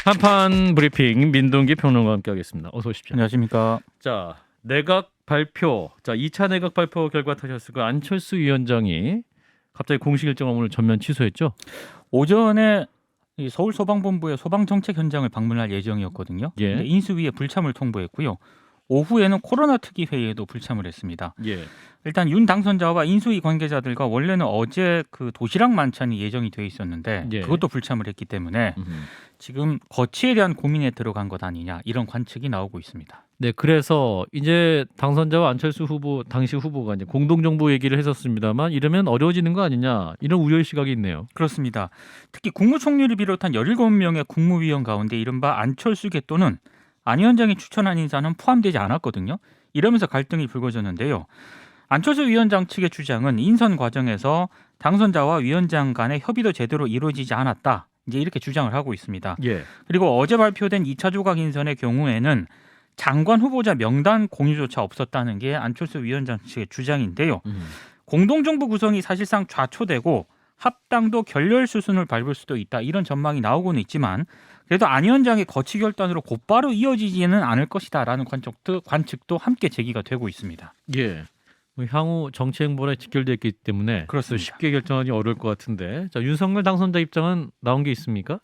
한판 브리핑 민동기 평론가와 함께하겠습니다. 어서 오십시오. 안녕하십니까. 자, 내각 발표. 자, 2차 내각 발표 결과 터졌을 그 안철수 위원장이 갑자기 공식 일정을 오늘 전면 취소했죠? 오전에 이 서울소방본부의 소방정책 현장을 방문할 예정이었거든요. 예. 근데 인수위에 불참을 통보했고요. 오후에는 코로나 특위 회의에도 불참을 했습니다. 예. 일단 윤 당선자와 인수위 관계자들과 원래는 어제 그 도시락 만찬이 예정이 돼 있었는데 예. 그것도 불참을 했기 때문에 지금 거취에 대한 고민에 들어간 것 아니냐 이런 관측이 나오고 있습니다. 네, 그래서 이제 당선자와 안철수 후보 당시 후보가 이제 공동정부 얘기를 했었습니다만 이러면 어려워지는 거 아니냐 이런 우려의 시각이 있네요. 그렇습니다. 특히 국무총리를 비롯한 17명의 국무위원 가운데 이른바 안철수계 또는 안 위원장이 추천한 인사는 포함되지 않았거든요. 이러면서 갈등이 불거졌는데요. 안철수 위원장 측의 주장은 인선 과정에서 당선자와 위원장 간의 협의도 제대로 이루어지지 않았다. 이제 이렇게 주장을 하고 있습니다. 예. 그리고 어제 발표된 2차 조각 인선의 경우에는 장관 후보자 명단 공유조차 없었다는 게 안철수 위원장 측의 주장인데요. 공동정부 구성이 사실상 좌초되고 합당도 결렬 수순을 밟을 수도 있다. 이런 전망이 나오고는 있지만 그래도 안 위원장의 거취 결단으로 곧바로 이어지지는 않을 것이다라는 관측도 함께 제기가 되고 있습니다. 예. 뭐 향후 정치 행보에 직결됐기 때문에 그렇습니다. 쉽게 결정하기 어려울 것 같은데. 자, 윤석열 당선자 입장은 나온 게 있습니까?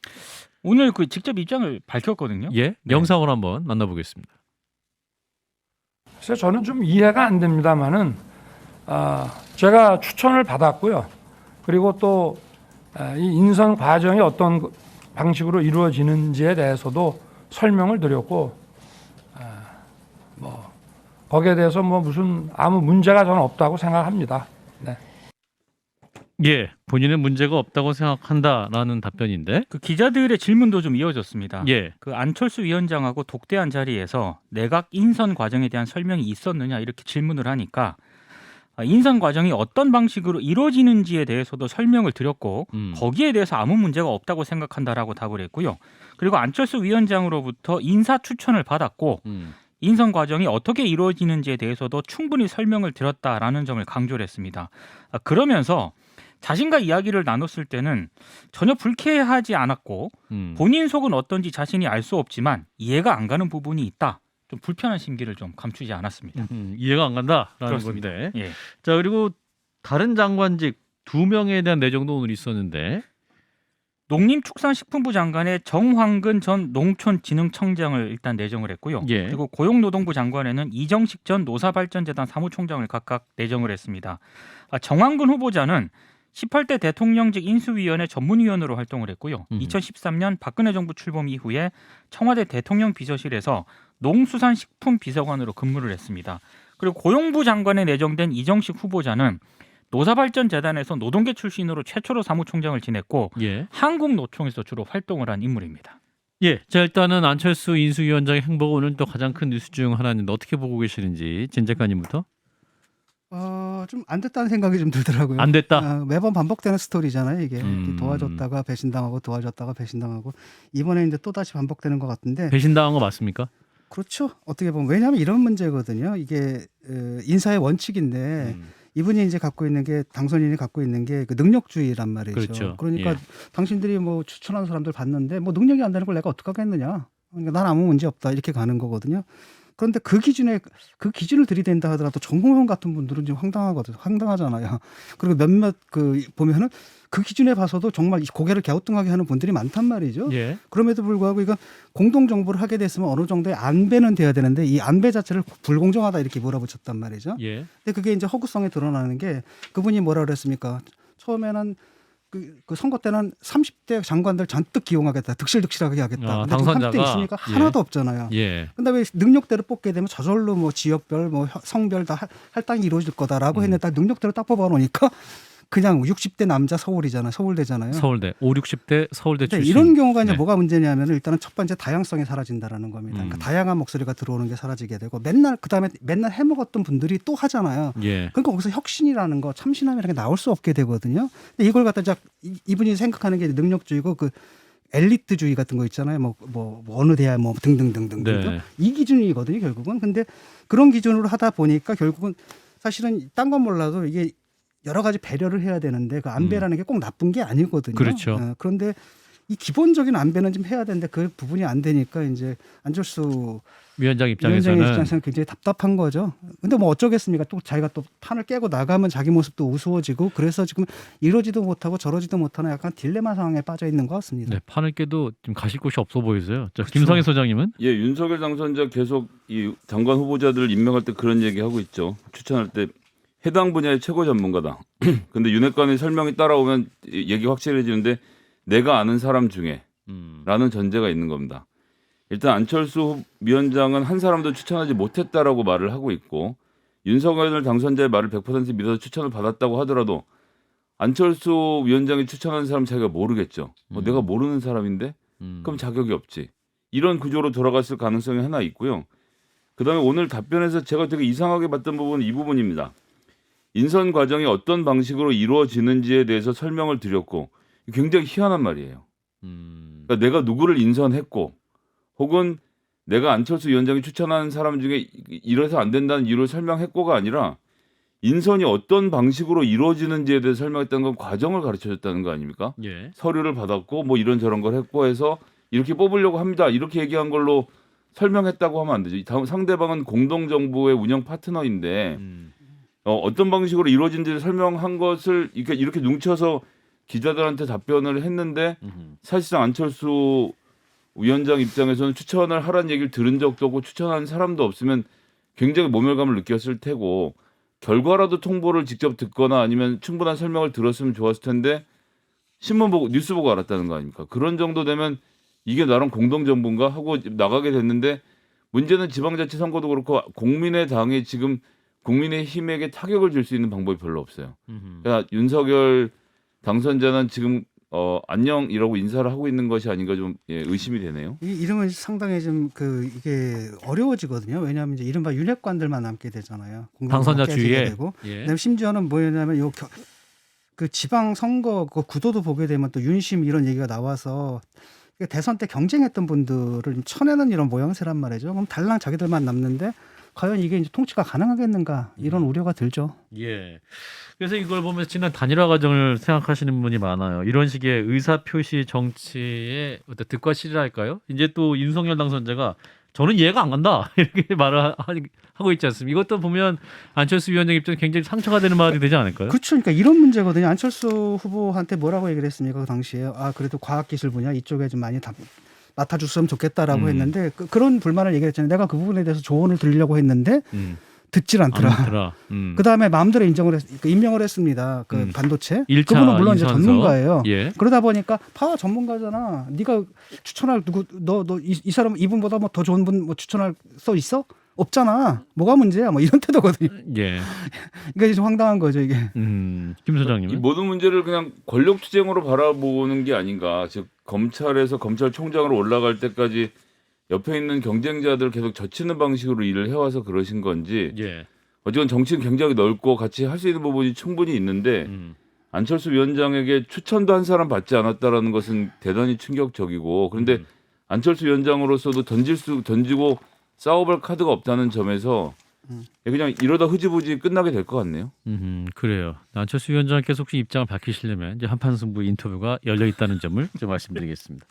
오늘 그 직접 입장을 밝혔거든요. 예. 네. 영상으로 한번 만나보겠습니다. 그래서 저는 좀 이해가 안 됩니다만은 제가 추천을 받았고요. 그리고 또 이 인선 과정이 어떤 방식으로 이루어지는지에 대해서도 설명을 드렸고 뭐 거기에 대해서 뭐 무슨 아무 문제가 저는 없다고 생각합니다. 네. 예. 본인은 문제가 없다고 생각한다라는 답변인데. 그 기자들의 질문도 좀 이어졌습니다. 예. 그 안철수 위원장하고 독대한 자리에서 내각 인선 과정에 대한 설명이 있었느냐 이렇게 질문을 하니까 인선 과정이 어떤 방식으로 이루어지는지에 대해서도 설명을 드렸고 거기에 대해서 아무 문제가 없다고 생각한다라고 답을 했고요. 그리고 안철수 위원장으로부터 인사 추천을 받았고 인선 과정이 어떻게 이루어지는지에 대해서도 충분히 설명을 드렸다라는 점을 강조를 했습니다. 그러면서 자신과 이야기를 나눴을 때는 전혀 불쾌하지 않았고 본인 속은 어떤지 자신이 알 수 없지만 이해가 안 가는 부분이 있다. 좀 불편한 심기를 좀 감추지 않았습니다. 이해가 안 간다라는 그렇습니다. 건데. 예. 자, 그리고 다른 장관직 2명에 대한 내정도 오늘 있었는데. 농림축산식품부 장관의 정황근 전 농촌진흥청장을 일단 내정을 했고요. 예. 그리고 고용노동부 장관에는 이정식 전 노사발전재단 사무총장을 각각 내정을 했습니다. 정황근 후보자는 18대 대통령직 인수위원회 전문위원으로 활동을 했고요. 2013년 박근혜 정부 출범 이후에 청와대 대통령 비서실에서 농수산식품 비서관으로 근무를 했습니다. 그리고 고용부 장관에 내정된 이정식 후보자는 노사발전재단에서 노동계 출신으로 최초로 사무총장을 지냈고 예. 한국노총에서 주로 활동을 한 인물입니다. 예. 자, 일단은 안철수 인수위원장의 행보가 오늘 또 가장 큰 뉴스 중 하나인데 어떻게 보고 계시는지 진 작가님부터. 좀 안 됐다는 생각이 좀 들더라고요. 안 됐다. 매번 반복되는 스토리잖아요, 이게. 도와줬다가 배신당하고 도와줬다가 배신당하고 이번에 이제 또 다시 반복되는 것 같은데. 배신당한 거 맞습니까? 그렇죠. 어떻게 보면 왜냐하면 이런 문제거든요. 이게 인사의 원칙인데 이분이 이제 갖고 있는 게 당선인이 갖고 있는 게 그 능력주의란 말이죠. 그렇죠. 그러니까 예. 당신들이 뭐 추천한 사람들 봤는데 뭐 능력이 안 되는 걸 내가 어떻게 하겠느냐. 그러니까 난 아무 문제 없다 이렇게 가는 거거든요. 그런데 그 기준을 들이댄다 하더라도 정홍원 같은 분들은 좀 황당하잖아요. 그리고 몇몇 보면은 그 기준에 봐서도 정말 고개를 갸우뚱하게 하는 분들이 많단 말이죠. 예. 그럼에도 불구하고 이거 공동 정부를 하게 됐으면 어느 정도의 안배는 돼야 되는데 이 안배 자체를 불공정하다 이렇게 몰아붙였단 말이죠. 예. 근데 그게 이제 허구성에 드러나는 게 그분이 뭐라 그랬습니까? 처음에는 그 선거 때는 30대 장관들 잔뜩 기용하겠다. 득실득실하게 하겠다. 근데 당선자가 30대 있으니까 하나도 없잖아요. 예. 근데 왜 능력대로 뽑게 되면 저절로 뭐 지역별 뭐 성별 다 할당이 이루어질 거다라고 했는데 딱 능력대로 딱 뽑아 놓으니까 그냥 60대 남자 서울대잖아요. 서울대 5, 60대 서울대 근데 출신. 이런 경우가 이제 네. 뭐가 문제냐면 일단은 첫 번째 다양성이 사라진다라는 겁니다. 그러니까 다양한 목소리가 들어오는 게 사라지게 되고 그다음에 맨날 해먹었던 분들이 또 하잖아요. 예. 그러니까 거기서 혁신이라는 거, 참신함이라는 게 나올 수 없게 되거든요. 근데 이걸 갖다 이분이 생각하는 게 능력주의고 그 엘리트주의 같은 거 있잖아요. 뭐 어느 대학 뭐 등등등등. 네. 이 기준이거든요, 결국은. 근데 그런 기준으로 하다 보니까 결국은 사실은 딴 건 몰라도 이게 여러 가지 배려를 해야 되는데 그 안배라는 게 꼭 나쁜 게 아니거든요. 그렇죠. 그런데 이 기본적인 안배는 좀 해야 되는데 그 부분이 안 되니까 이제 안철수 위원장 위원장의 입장에서는 입장에서는 굉장히 답답한 거죠. 근데 뭐 어쩌겠습니까? 또 자기가 또 판을 깨고 나가면 자기 모습도 우스워지고 그래서 지금 이러지도 못하고 저러지도 못하는 약간 딜레마 상황에 빠져 있는 것 같습니다. 네, 판을 깨도 지금 가실 곳이 없어 보이세요. 자, 그쵸. 김성애 소장님은 예, 윤석열 당선자 계속 이 장관 후보자들을 임명할 때 그런 얘기 하고 있죠. 추천할 때 해당 분야의 최고 전문가다. 근데 윤핵관의 설명이 따라오면 얘기 확실해지는데 내가 아는 사람 중에 라는 전제가 있는 겁니다. 일단 안철수 위원장은 한 사람도 추천하지 못했다라고 말을 하고 있고 윤석열 당선자의 말을 100% 믿어서 추천을 받았다고 하더라도 안철수 위원장이 추천한 사람 자기가 모르겠죠. 내가 모르는 사람인데 그럼 자격이 없지. 이런 구조로 돌아갔을 가능성이 하나 있고요. 그다음에 오늘 답변에서 제가 되게 이상하게 봤던 부분은 이 부분입니다. 인선 과정이 어떤 방식으로 이루어지는지에 대해서 설명을 드렸고 굉장히 희한한 말이에요. 그러니까 내가 누구를 인선했고 혹은 내가 안철수 위원장이 추천한 사람 중에 이래서 안 된다는 이유를 설명했고가 아니라 인선이 어떤 방식으로 이루어지는지에 대해서 설명했다는 건 과정을 가르쳐줬다는 거 아닙니까? 예. 서류를 받았고 뭐 이런저런 걸 했고 해서 이렇게 뽑으려고 합니다. 이렇게 얘기한 걸로 설명했다고 하면 안 되죠. 다음 상대방은 공동정부의 운영 파트너인데 어떤 방식으로 이루어진지를 설명한 것을 이렇게 뭉쳐서 기자들한테 답변을 했는데 사실상 안철수 위원장 입장에서는 추천을 하라는 얘기를 들은 적도 없고 추천한 사람도 없으면 굉장히 모멸감을 느꼈을 테고 결과라도 통보를 직접 듣거나 아니면 충분한 설명을 들었으면 좋았을 텐데 신문 보고 뉴스 보고 알았다는 거 아닙니까? 그런 정도 되면 이게 나랑 공동정부인가 하고 나가게 됐는데 문제는 지방자치선거도 그렇고 국민의당이 지금 국민의힘에게 타격을 줄 수 있는 방법이 별로 없어요. 그러니까 윤석열 당선자는 지금 안녕이라고 인사를 하고 있는 것이 아닌가 좀 의심이 되네요. 이러면 상당히 좀 이게 어려워지거든요. 왜냐하면 이제 이른바 윤핵관들만 남게 되잖아요. 당선자 깨지게 주위에. 되고. 예. 그다음에 심지어는 뭐냐면 그 지방 선거 그 구도도 보게 되면 또 윤심 이런 얘기가 나와서 대선 때 경쟁했던 분들을 좀 쳐내는 이런 모양새란 말이죠. 그럼 달랑 자기들만 남는데 과연 이게 이제 통치가 가능하겠는가 이런 우려가 들죠. 예. 그래서 이걸 보면서 지난 단일화 과정을 생각하시는 분이 많아요. 이런 식의 의사표시 정치의 어떤 득과 실이랄까요? 이제 또 윤석열 당선자가 저는 이해가 안 간다 이렇게 말을 하고 있지 않습니까? 이것도 보면 안철수 위원장 입장에 굉장히 상처가 되는 말이 되지 않을까요? 그렇죠. 그러니까 이런 문제거든요. 안철수 후보한테 뭐라고 얘기를 했습니까? 그 당시에 그래도 과학기술 분야 이쪽에 좀 많이 맡아줬으면 좋겠다라고 했는데 그런 불만을 얘기했잖아요. 내가 그 부분에 대해서 조언을 드리려고 했는데 듣질 않더라. 그 다음에 마음대로 임명을 했습니다. 그 반도체. 1차 그분은 물론 이제 인선서. 전문가예요. 예. 그러다 보니까 전문가잖아. 네가 추천할 누구 이 사람 이분보다 뭐 더 좋은 분 뭐 추천할 수 있어? 없잖아. 뭐가 문제야? 뭐 이런 태도거든요. 예. 이게 좀 황당한 거죠 이게. 김 이 소장님은 모든 문제를 그냥 권력 투쟁으로 바라보는 게 아닌가. 즉 검찰에서 검찰총장으로 올라갈 때까지 옆에 있는 경쟁자들 계속 젖히는 방식으로 일을 해와서 그러신 건지 예. 어쨌든 정치는 굉장히 넓고 같이 할 수 있는 부분이 충분히 있는데 안철수 위원장에게 추천도 한 사람 받지 않았다라는 것은 대단히 충격적이고 그런데 안철수 위원장으로서도 던지고 싸워볼 카드가 없다는 점에서 그냥 이러다 흐지부지 끝나게 될 것 같네요. 그래요. 안철수 위원장께서 혹시 입장을 밝히시려면 이제 한판 승부 인터뷰가 열려 있다는 점을 좀 말씀드리겠습니다.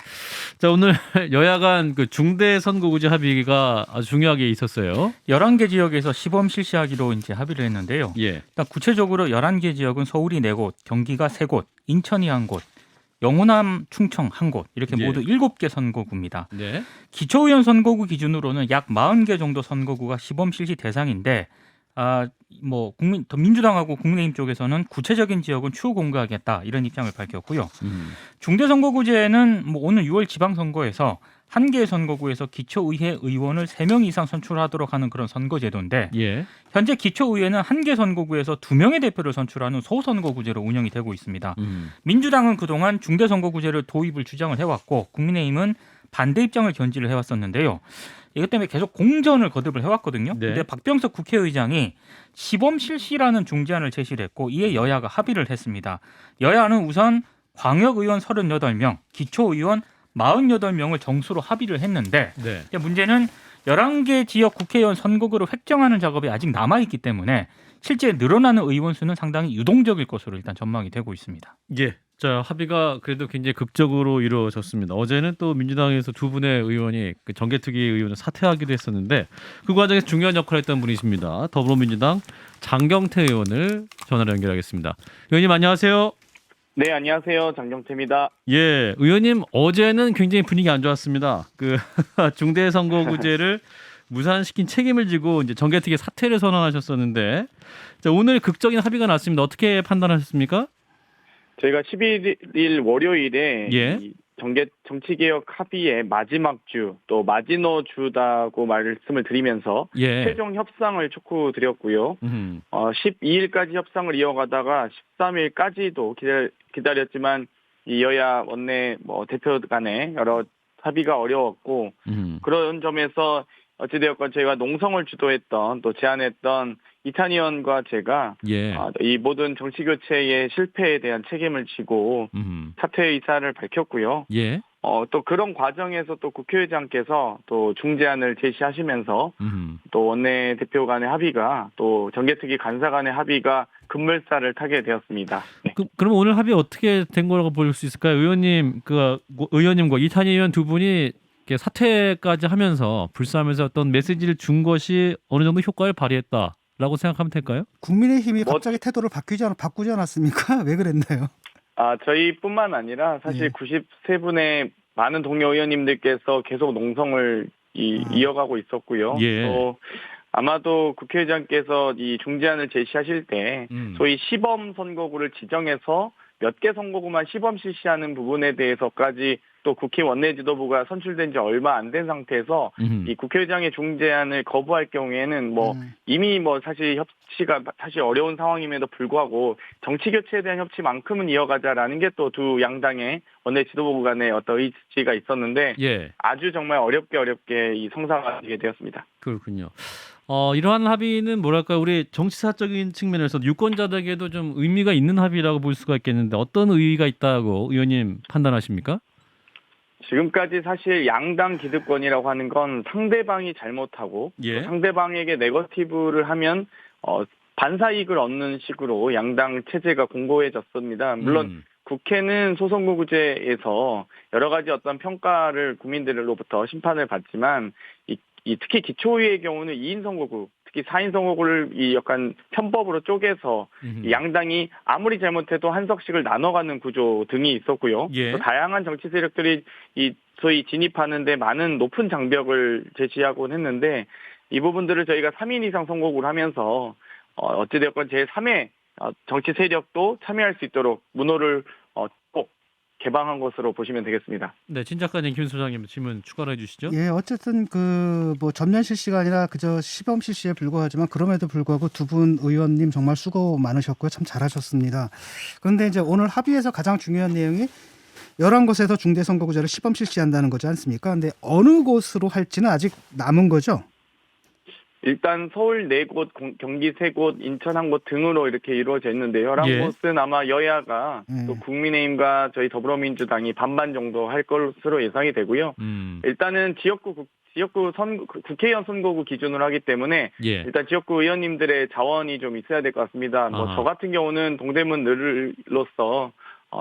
자, 오늘 여야 간 그 중대 선거구제 합의가 아주 중요하게 있었어요. 11개 지역에서 시범 실시하기로 이제 합의를 했는데요. 예. 일단 구체적으로 11개 지역은 서울이 4곳, 경기가 3곳, 인천이 1곳, 영호남, 충청 1곳 이렇게 예. 모두 7개 선거구입니다. 네. 기초의원 선거구 기준으로는 약 40개 정도 선거구가 시범 실시 대상인데 민주당하고 국민의힘 쪽에서는 구체적인 지역은 추후 공개하겠다 이런 입장을 밝혔고요. 중대선거구제는 오늘 6월 지방선거에서 한 개의 선거구에서 기초의회 의원을 3명 이상 선출하도록 하는 그런 선거제도인데 예. 현재 기초의회는 한 개 선거구에서 2명의 대표를 선출하는 소선거구제로 운영이 되고 있습니다. 민주당은 그동안 중대선거구제를 도입을 주장을 해왔고 국민의힘은 반대 입장을 견지를 해왔었는데요. 이것 때문에 계속 공전을 거듭을 해왔거든요. 네. 그런데 박병석 국회의장이 시범 실시라는 중재안을 제시를 했고 이에 여야가 합의를 했습니다. 여야는 우선 광역의원 38명, 기초의원 48명을 정수로 합의를 했는데 네. 문제는 11개 지역 국회의원 선거구를 획정하는 작업이 아직 남아있기 때문에 실제 늘어나는 의원 수는 상당히 유동적일 것으로 일단 전망이 되고 있습니다. 예. 자, 합의가 그래도 굉장히 극적으로 이루어졌습니다. 어제는 또 민주당에서 두 분의 의원이 그 정개특위 의원을 사퇴하기도 했었는데 그 과정에서 중요한 역할을 했던 분이십니다. 더불어민주당 장경태 의원을 전화로 연결하겠습니다. 의원님 안녕하세요. 네, 안녕하세요. 장경태입니다. 예, 의원님 어제는 굉장히 분위기 안 좋았습니다. 그 중대선거구제를 무산시킨 책임을 지고 이제 정개특위 사퇴를 선언하셨었는데 자, 오늘 극적인 합의가 났습니다. 어떻게 판단하셨습니까? 저희가 11일 월요일에 예. 이 정치개혁 합의의 마지막 주, 또 마지노 주다고 말씀을 드리면서 예. 최종 협상을 촉구드렸고요. 12일까지 협상을 이어가다가 13일까지도 기다렸지만 이 여야 원내 대표 간에 여러 합의가 어려웠고 그런 점에서 어찌되었건 저희가 농성을 주도했던 또 제안했던 이탄 의원과 제가 예. 이 모든 정치 교체의 실패에 대한 책임을 지고 사퇴 의사를 밝혔고요. 예. 또 그런 과정에서 또 국회의장께서 또 중재안을 제시하시면서 또 원내 대표 간의 합의가 또 정개특위 간사 간의 합의가 급물살을 타게 되었습니다. 네. 그럼 오늘 합의 어떻게 된 거라고 볼 수 있을까요? 의원님과 이탄희 의원 두 분이 이렇게 사퇴까지 하면서 불사하면서 어떤 메시지를 준 것이 어느 정도 효과를 발휘했다라고 생각하면 될까요? 국민의힘이 갑자기 태도를 바꾸지 않았습니까? 왜 그랬나요? 저희뿐만 아니라 사실 예. 93분의 많은 동료 의원님들께서 계속 농성을 이어가고 있었고요. 예. 또 아마도 국회의장께서 이 중재안을 제시하실 때 소위 시범 선거구를 지정해서 몇 개 선거구만 시범 실시하는 부분에 대해서까지 또 국회 원내 지도부가 선출된 지 얼마 안 된 상태에서 이 국회의장의 중재안을 거부할 경우에는 이미 사실 협치가 사실 어려운 상황임에도 불구하고 정치 교체에 대한 협치만큼은 이어가자라는 게 또 두 양당의 원내 지도부 간의 어떤 의지가 있었는데 예. 아주 정말 어렵게 이 성사가 되게 되었습니다. 그렇군요. 이러한 합의는 뭐랄까 우리 정치사적인 측면에서 유권자들에게도 좀 의미가 있는 합의라고 볼 수가 있겠는데 어떤 의의가 있다고 의원님 판단하십니까? 지금까지 사실 양당 기득권이라고 하는 건 상대방이 잘못하고 예. 또 상대방에게 네거티브를 하면 반사이익을 얻는 식으로 양당 체제가 공고해졌습니다. 물론 국회는 소선거구제에서 여러 가지 어떤 평가를 국민들로부터 심판을 받지만 특히 기초의회의 경우는 2인 선거구, 특히 4인 선거구를 이 약간 편법으로 쪼개서 이 양당이 아무리 잘못해도 한 석씩을 나눠가는 구조 등이 있었고요. 예. 또 다양한 정치 세력들이 이 소위 진입하는데 많은 높은 장벽을 제시하곤 했는데 이 부분들을 저희가 3인 이상 선거구를 하면서 어찌되었건 제3의 정치 세력도 참여할 수 있도록 문호를 꼭 개방한 것으로 보시면 되겠습니다. 네, 진 작가님, 김 소장님 질문 추가로 해주시죠. 예, 어쨌든 전면 실시가 아니라 그저 시범 실시에 불과하지만 그럼에도 불구하고 두 분 의원님 정말 수고 많으셨고요. 참 잘하셨습니다. 그런데 이제 오늘 합의에서 가장 중요한 내용이 11곳에서 중대선거구제를 시범 실시한다는 거지 않습니까? 근데 어느 곳으로 할지는 아직 남은 거죠? 일단 서울 4곳, 경기 3곳, 인천 1곳 등으로 이렇게 이루어져 있는데요. 11곳은 예. 아마 여야가 또 국민의힘과 저희 더불어민주당이 반반 정도 할 것으로 예상이 되고요. 일단은 지역구 국회의원 선거구 기준으로 하기 때문에 예. 일단 지역구 의원님들의 자원이 좀 있어야 될 것 같습니다. 저 같은 경우는 동대문 늘로서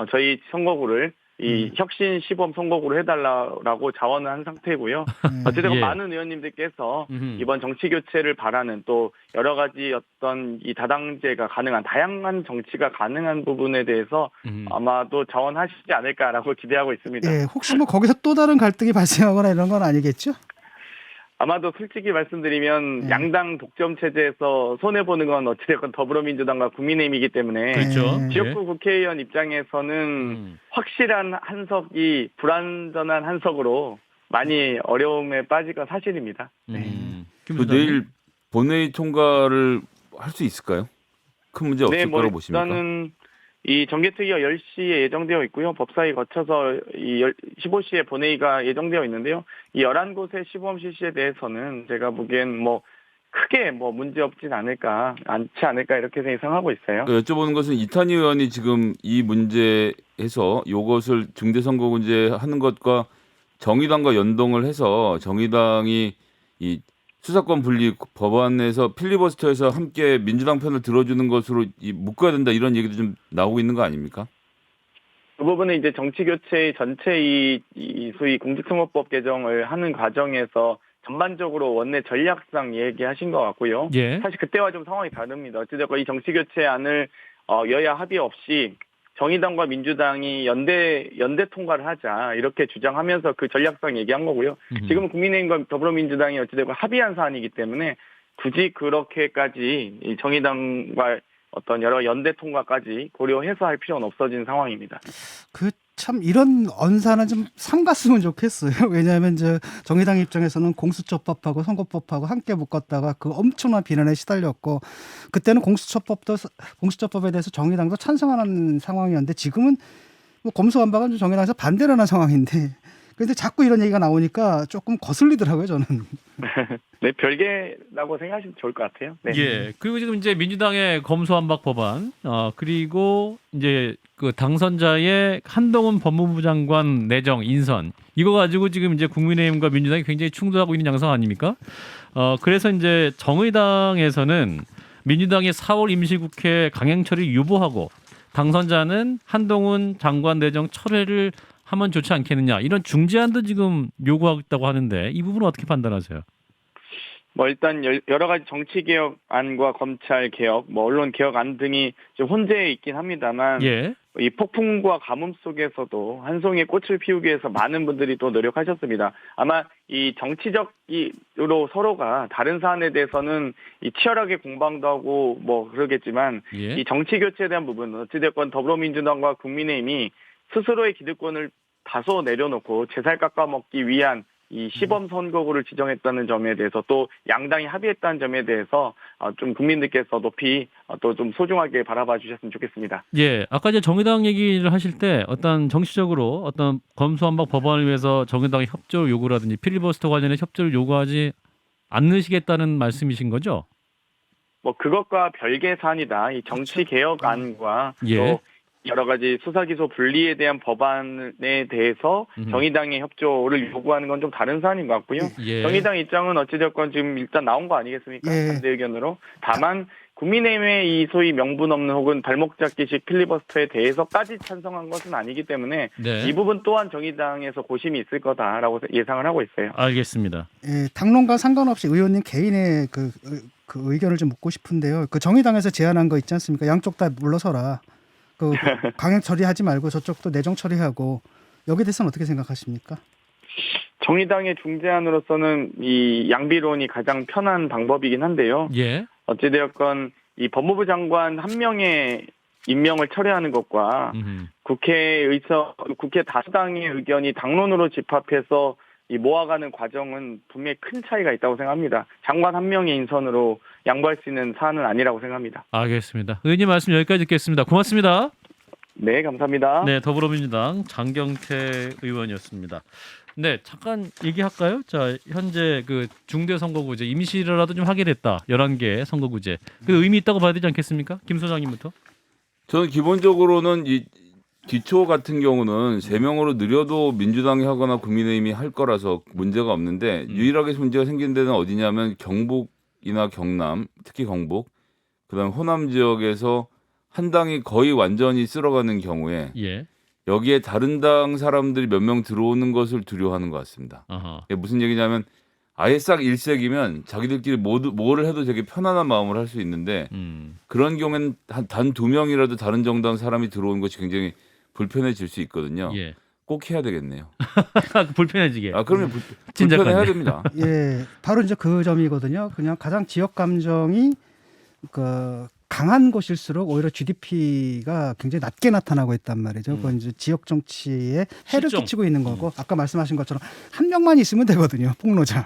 저희 선거구를 이 혁신 시범 선거구로 해달라고 자원을 한 상태고요. 어쨌든 예. 많은 의원님들께서 이번 정치 교체를 바라는 또 여러 가지 어떤 이 다당제가 가능한 다양한 정치가 가능한 부분에 대해서 아마도 자원하시지 않을까라고 기대하고 있습니다. 예, 혹시 거기서 또 다른 갈등이 발생하거나 이런 건 아니겠죠? 아마도 솔직히 말씀드리면 양당 독점 체제에서 손해보는 건 어찌됐건 더불어민주당과 국민의힘이기 때문에 그렇죠. 지역구 국회의원 입장에서는 확실한 한석이 불완전한 한석으로 많이 어려움에 빠질 건 사실입니다. 내일 본회의 통과를 할 수 있을까요? 큰 문제 없을 거라고 보십니까? 일단은 이 정개특위가 10시에 예정되어 있고요. 법사위 거쳐서 이 15시에 본회의가 예정되어 있는데요. 이 11곳의 시범 실시에 대해서는 제가 보기엔 크게 문제 없진 않지 않을까 이렇게 예상하고 있어요. 여쭤보는 것은 이탄희 의원이 지금 이 문제에서 이것을 중대선거구제 하는 것과 정의당과 연동을 해서 정의당이 이 수사권 분리 법안에서 필리버스터에서 함께 민주당 편을 들어주는 것으로 묶어야 된다 이런 얘기도 좀 나오고 있는 거 아닙니까? 그 부분은 이제 정치 교체 전체 이 소위 공직선거법 개정을 하는 과정에서 전반적으로 원내 전략상 얘기하신 것 같고요. 예. 사실 그때와 좀 상황이 다릅니다. 어찌됐건 이 정치 교체안을 여야 합의 없이 정의당과 민주당이 연대 통과를 하자 이렇게 주장하면서 그 전략상 얘기한 거고요. 지금은 국민의힘과 더불어민주당이 어찌됐건 합의한 사안이기 때문에 굳이 그렇게까지 이 정의당과 어떤 여러 연대 통과까지 고려해서 할 필요는 없어진 상황입니다. 그 참 이런 언사는 좀 삼갔으면 좋겠어요. 왜냐하면 이제 정의당 입장에서는 공수처법하고 선거법하고 함께 묶었다가 그 엄청난 비난에 시달렸고 그때는 공수처법에 대해서 정의당도 찬성하는 상황이었는데 지금은 뭐 검수완박은 정의당에서 반대를 하는 상황인데 그런데 자꾸 이런 얘기가 나오니까 조금 거슬리더라고요, 저는. 네, 별개라고 생각하시면 좋을 것 같아요. 네. 예. 그리고 지금 이제 민주당의 검수완박 법안, 그리고 이제 그 당선자의 한동훈 법무부 장관 내정 인선 이거 가지고 지금 이제 국민의힘과 민주당이 굉장히 충돌하고 있는 양상 아닙니까? 그래서 이제 정의당에서는 민주당이 4월 임시국회 강행 처리 유보하고 당선자는 한동훈 장관 내정 철회를 하면 좋지 않겠느냐 이런 중재안도 지금 요구하고 있다고 하는데 이 부분은 어떻게 판단하세요? 뭐 일단 여러 가지 정치 개혁안과 검찰 개혁, 뭐 언론 개혁안 등이 좀 혼재해 있긴 합니다만 예. 이 폭풍과 가뭄 속에서도 한 송이의 꽃을 피우기 위해서 많은 분들이 또 노력하셨습니다. 아마 이 정치적으로 서로가 다른 사안에 대해서는 이 치열하게 공방도 하고 뭐 그러겠지만 예. 이 정치 교체에 대한 부분은 어찌됐건 더불어민주당과 국민의힘이 스스로의 기득권을 다소 내려놓고 제살 깎아먹기 위한 이 시범 선거구를 지정했다는 점에 대해서 또 양당이 합의했다는 점에 대해서 좀 국민들께서 높이 또 좀 소중하게 바라봐 주셨으면 좋겠습니다. 예, 아까 이제 정의당 얘기를 하실 때 어떤 정치적으로 어떤 검수완박 법안을 위해서 정의당의 협조를 요구라든지 필리버스터 관련해 협조를 요구하지 않으시겠다는 말씀이신 거죠? 뭐 그것과 별개 사안이다. 이 정치 개혁안과 예. 또 여러 가지 수사기소 분리에 대한 법안에 대해서 정의당의 협조를 요구하는 건 좀 다른 사안인 것 같고요. 예. 정의당 입장은 어찌됐건 지금 일단 나온 거 아니겠습니까? 예. 반대 의견으로. 다만 국민의힘의 이 소위 명분 없는 혹은 발목 잡기식 필리버스터에 대해서까지 찬성한 것은 아니기 때문에 네. 이 부분 또한 정의당에서 고심이 있을 거다라고 예상을 하고 있어요. 알겠습니다. 예, 당론과 상관없이 의원님 개인의 그 의견을 좀 묻고 싶은데요. 그 정의당에서 제안한 거 있지 않습니까? 양쪽 다 물러서라. 그 강행 처리하지 말고 저쪽도 내정 처리하고 여기에 대해서는 어떻게 생각하십니까? 정의당의 중재안으로서는 이 양비론이 가장 편한 방법이긴 한데요. 예. 어찌되었건 이 법무부 장관 한 명의 임명을 철회하는 것과 국회 다수당의 의견이 당론으로 집합해서 이 모아가는 과정은 분명히 큰 차이가 있다고 생각합니다. 장관 한 명의 인선으로 양보할 수 있는 사안은 아니라고 생각합니다. 알겠습니다. 의원님 말씀 여기까지 듣겠습니다. 고맙습니다. 네, 감사합니다. 네, 더불어민주당 장경태 의원이었습니다. 네, 잠깐 얘기할까요? 자, 현재 그 중대 선거구제 임시라도 좀 하게 됐다. 11개 선거구제. 그 의미 있다고 봐야 되지 않겠습니까? 김 소장님부터. 저는 기본적으로는 이 기초 같은 경우는 3명으로 늘려도 민주당이 하거나 국민의힘이 할 거라서 문제가 없는데 유일하게 문제가 생긴 데는 어디냐면 경북이나 경남, 특히 경북, 그다음 호남 지역에서 한 당이 거의 완전히 쓸어가는 경우에 예. 여기에 다른 당 사람들이 몇 명 들어오는 것을 두려워하는 것 같습니다. 아하. 이게 무슨 얘기냐면 아예 싹 일색이면 자기들끼리 뭐를 해도 되게 편안한 마음을 할 수 있는데 그런 경우에는 단 2명이라도 다른 정당 사람이 들어오는 것이 굉장히 불편해질 수 있거든요. 예. 꼭 해야 되겠네요. 불편해지게. 그러면 진짜 불편해야 같네. 됩니다. 예, 바로 이제 그 점이거든요. 그냥 가장 지역 감정이 강한 곳일수록 오히려 GDP가 굉장히 낮게 나타나고 있단 말이죠. 그건 이제 지역 정치에 해를 실정. 끼치고 있는 거고 아까 말씀하신 것처럼 한 명만 있으면 되거든요. 폭로자.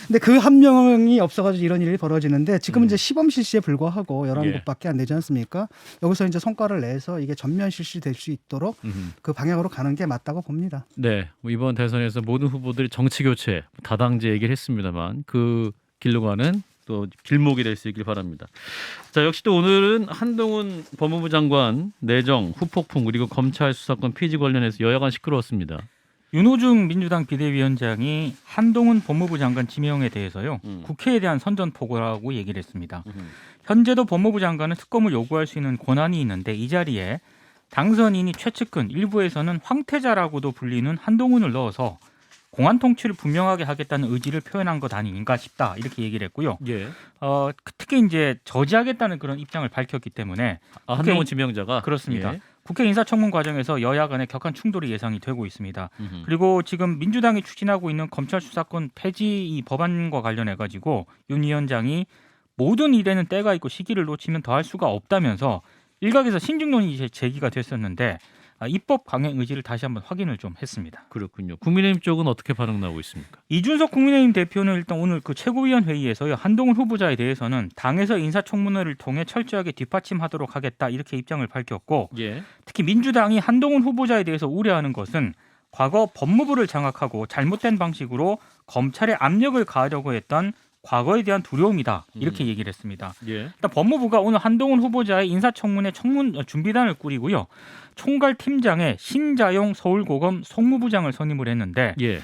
근데 그 한 명이 없어가지고 이런 일이 벌어지는데 지금은 이제 시범 실시에 불과하고 11곳밖에 안 되지 않습니까? 여기서 이제 성과를 내서 이게 전면 실시될 수 있도록 그 방향으로 가는 게 맞다고 봅니다. 네, 뭐 이번 대선에서 모든 후보들이 정치 교체, 다당제 얘기를 했습니다만 그 길로 가는 또 길목이 될 수 있길 바랍니다. 자, 역시 또 오늘은 한동훈 법무부 장관 내정, 후폭풍 그리고 검찰 수사권 피지 관련해서 여야간 시끄러웠습니다. 윤호중 민주당 비대위원장이 한동훈 법무부 장관 지명에 대해서요. 국회에 대한 선전포고라고 얘기를 했습니다. 현재도 법무부 장관은 특검을 요구할 수 있는 권한이 있는데 이 자리에 당선인이 최측근 일부에서는 황태자라고도 불리는 한동훈을 넣어서 공안 통치를 분명하게 하겠다는 의지를 표현한 것 아닌가 싶다 이렇게 얘기를 했고요. 예. 특히 이제 저지하겠다는 그런 입장을 밝혔기 때문에 한동훈 지명자가 그렇습니다. 예. 국회 인사청문 과정에서 여야 간의 격한 충돌이 예상이 되고 있습니다. 음흠. 그리고 지금 민주당이 추진하고 있는 검찰 수사권 폐지 이 법안과 관련해 가지고 윤 위원장이 모든 일에는 때가 있고 시기를 놓치면 더할 수가 없다면서 일각에서 신중론이 제기가 됐었는데 입법 강행 의지를 다시 한번 확인을 좀 했습니다. 그렇군요. 국민의힘 쪽은 어떻게 반응 나오고 있습니까? 이준석 국민의힘 대표는 일단 오늘 그 최고위원 회의에서요 한동훈 후보자에 대해서는 당에서 인사청문회를 통해 철저하게 뒷받침하도록 하겠다 이렇게 입장을 밝혔고 예. 특히 민주당이 한동훈 후보자에 대해서 우려하는 것은 과거 법무부를 장악하고 잘못된 방식으로 검찰에 압력을 가하려고 했던 과거에 대한 두려움이다 이렇게 얘기를 했습니다. 예. 일단 법무부가 오늘 한동훈 후보자의 인사청문회 청문 준비단을 꾸리고요. 총괄팀장에 신자용 서울고검 송무부장을 선임을 했는데 예.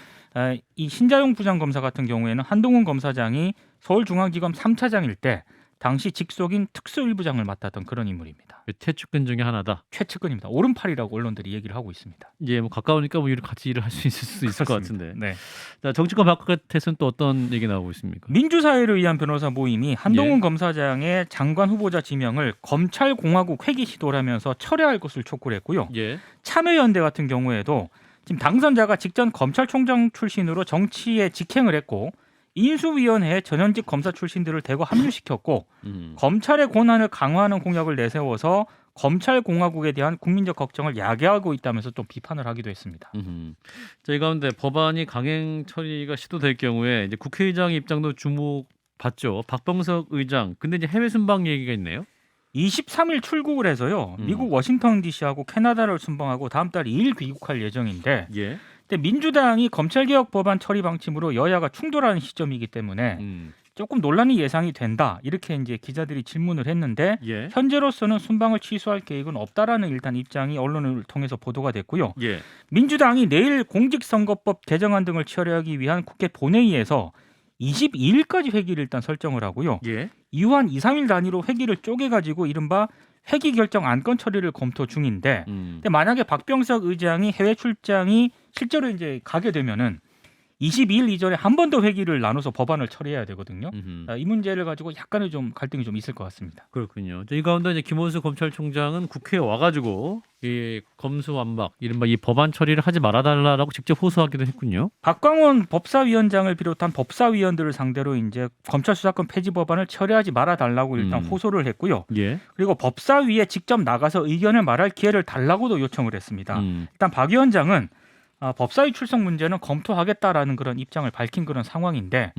이 신자용 부장검사 같은 경우에는 한동훈 검사장이 서울중앙지검 3차장일 때 당시 직속인 특수일부장을 맡았던 그런 인물입니다. 최측근 중에 하나다. 최측근입니다. 오른팔이라고 언론들이 얘기를 하고 있습니다. 예, 뭐 가까우니까 뭐 같이 일을 할 수 있을 것 같은데. 네. 자, 정치권 바깥에서는 또 어떤 얘기 나오고 있습니까? 민주사회를 위한 변호사 모임이 한동훈 예. 검사장의 장관 후보자 지명을 검찰공화국 회귀 시도를 하면서 철회할 것을 촉구를 했고요. 예. 참여연대 같은 경우에도 지금 당선자가 직전 검찰총장 출신으로 정치에 직행을 했고 인수위원회에 전현직 검사 출신들을 대거 합류시켰고 검찰의 권한을 강화하는 공약을 내세워서 검찰공화국에 대한 국민적 걱정을 야기하고 있다면서 또 비판을 하기도 했습니다. 자, 이 가운데 법안이 강행 처리가 시도될 경우에 이제 국회의장 입장도 주목받죠. 박병석 의장. 근데 이제 해외 순방 얘기가 있네요. 23일 출국을 해서요. 미국 워싱턴 DC하고 캐나다를 순방하고 다음 달 2일 귀국할 예정인데 예. 근데 민주당이 검찰개혁 법안 처리 방침으로 여야가 충돌하는 시점이기 때문에 조금 논란이 예상이 된다. 이렇게 이제 기자들이 질문을 했는데 예. 현재로서는 순방을 취소할 계획은 없다라는 일단 입장이 언론을 통해서 보도가 됐고요. 예. 민주당이 내일 공직선거법 개정안 등을 처리하기 위한 국회 본회의에서 22일까지 회기를 일단 설정을 하고요. 예. 이후 한 2, 3일 단위로 회기를 쪼개가지고 이른바 회기 결정 안건 처리를 검토 중인데 근데 만약에 박병석 의장이 해외 출장이 실제로 이제 가게 되면은 22일 이전에 한 번 더 회기를 나눠서 법안을 처리해야 되거든요. 이 문제를 가지고 약간의 좀 갈등이 좀 있을 것 같습니다. 그렇군요. 이 가운데 이제 김원수 검찰총장은 국회에 와가지고 이 검수완박, 이른바 이 법안 처리를 하지 말아달라라고 직접 호소하기도 했군요. 박광원 법사위원장을 비롯한 법사위원들을 상대로 이제 검찰 수사권 폐지 법안을 처리하지 말아달라고 일단 호소를 했고요. 예. 그리고 법사위에 직접 나가서 의견을 말할 기회를 달라고도 요청을 했습니다. 일단 박 위원장은 법사위 출석 문제는 검토하겠다라는 그런 입장을 밝힌 그런 상황인데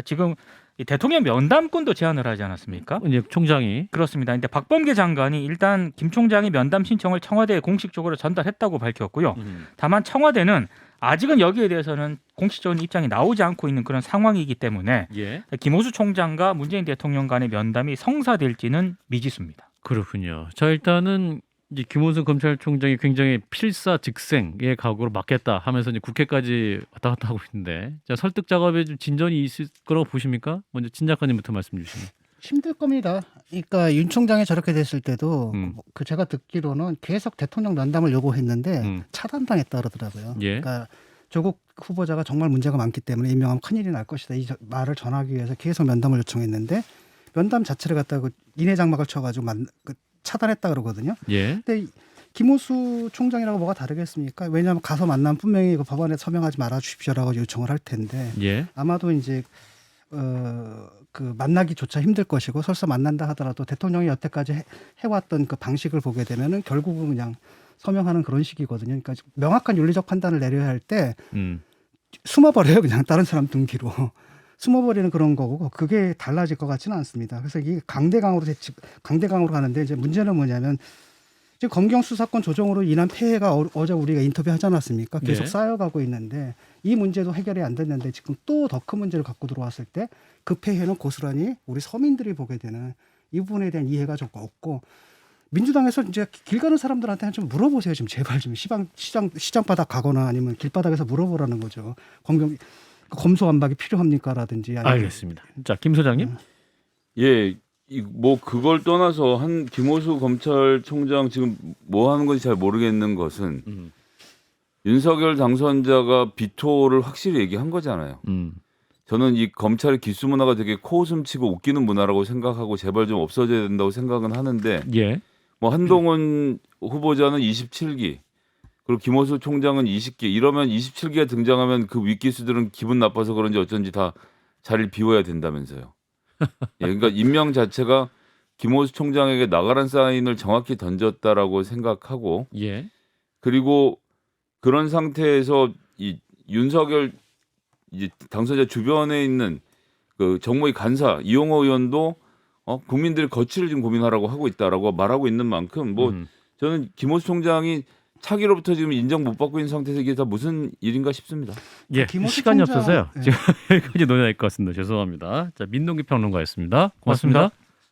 지금 이 대통령 면담권도 제안을 하지 않았습니까? 이제 총장이 그렇습니다. 근데 박범계 장관이 일단 김 총장이 면담 신청을 청와대에 공식적으로 전달했다고 밝혔고요. 다만 청와대는 아직은 여기에 대해서는 공식적인 입장이 나오지 않고 있는 그런 상황이기 때문에 예. 김호수 총장과 문재인 대통령 간의 면담이 성사될지는 미지수입니다. 그렇군요. 자, 일단은 이제 김원순 검찰총장이 굉장히 필사직생의 각오로 맡겠다 하면서 이제 국회까지 왔다 갔다 하고 있는데, 자, 설득 작업에 좀 진전이 있을 거라고 보십니까? 먼저 진 작가님부터 말씀 주시면. 힘들 겁니다. 그러니까 윤 총장이 저렇게 됐을 때도 그 제가 듣기로는 계속 대통령 면담을 요구했는데 차단당했다 그러더라고요. 예. 그러니까 조국 후보자가 정말 문제가 많기 때문에 임명하면 큰일이 날 것이다. 이 말을 전하기 위해서 계속 면담을 요청했는데 면담 자체를 갖다가 인해 장막을 쳐가지고 차단했다 그러거든요. 예. 근데 김호수 총장이라고 뭐가 다르겠습니까? 왜냐하면 가서 만나면 분명히 그 법안에 서명하지 말아 주십시오라고 요청을 할 텐데 예. 아마도 이제 그 만나기조차 힘들 것이고 설사 만난다 하더라도 대통령이 여태까지 해왔던 그 방식을 보게 되면은 결국은 그냥 서명하는 그런 식이거든요. 그러니까 명확한 윤리적 판단을 내려야 할 때 숨어버려요. 그냥 다른 사람 등 뒤로. 숨어버리는 그런 거고 그게 달라질 것 같지는 않습니다. 그래서 이게 강대강으로 가는데 이제 문제는 뭐냐면 지금 검경 수사권 조정으로 인한 폐해가 어제 우리가 인터뷰하지 않았습니까? 계속 네. 쌓여가고 있는데 이 문제도 해결이 안 됐는데 지금 또 더 큰 문제를 갖고 들어왔을 때 그 폐해는 고스란히 우리 서민들이 보게 되는 이 부분에 대한 이해가 좀 없고 민주당에서 이제 길 가는 사람들한테는 좀 물어보세요. 지금 제발 좀 시장바닥 가거나 아니면 길바닥에서 물어보라는 거죠. 검수완박이 필요합니까라든지. 알겠습니다. 자, 김 소장님. 예, 뭐 그걸 떠나서 한 김호수 검찰총장 지금 뭐 하는 건지 잘 모르겠는 것은 윤석열 당선자가 비토를 확실히 얘기한 거잖아요. 저는 이 검찰의 기수 문화가 되게 코웃음 치고 웃기는 문화라고 생각하고 제발 좀 없어져야 된다고 생각은 하는데 예. 뭐 한동훈 후보자는 27기 그리고 김호수 총장은 20기 이러면 27기가 등장하면 그 윗기수들은 기분 나빠서 그런지 어쩐지 다 자리를 비워야 된다면서요. 예, 그러니까 임명 자체가 김호수 총장에게 나가란 사인을 정확히 던졌다라고 생각하고 예. 그리고 그런 상태에서 이 윤석열 이제 당선자 주변에 있는 그 정무위 간사 이용호 의원도 국민들의 거취를 지금 고민하라고 하고 있다라고 말하고 있는 만큼 뭐 저는 김호수 총장이 차기로부터 지금 인정 못 받고 있는 상태에서 이게 다 무슨 일인가 싶습니다. 예. 김호수 시간이 총장- 없어서요. 네. 지금 여기까지 논의할 것 같습니다. 죄송합니다. 자, 민동기 평론가였습니다. 고맙습니다.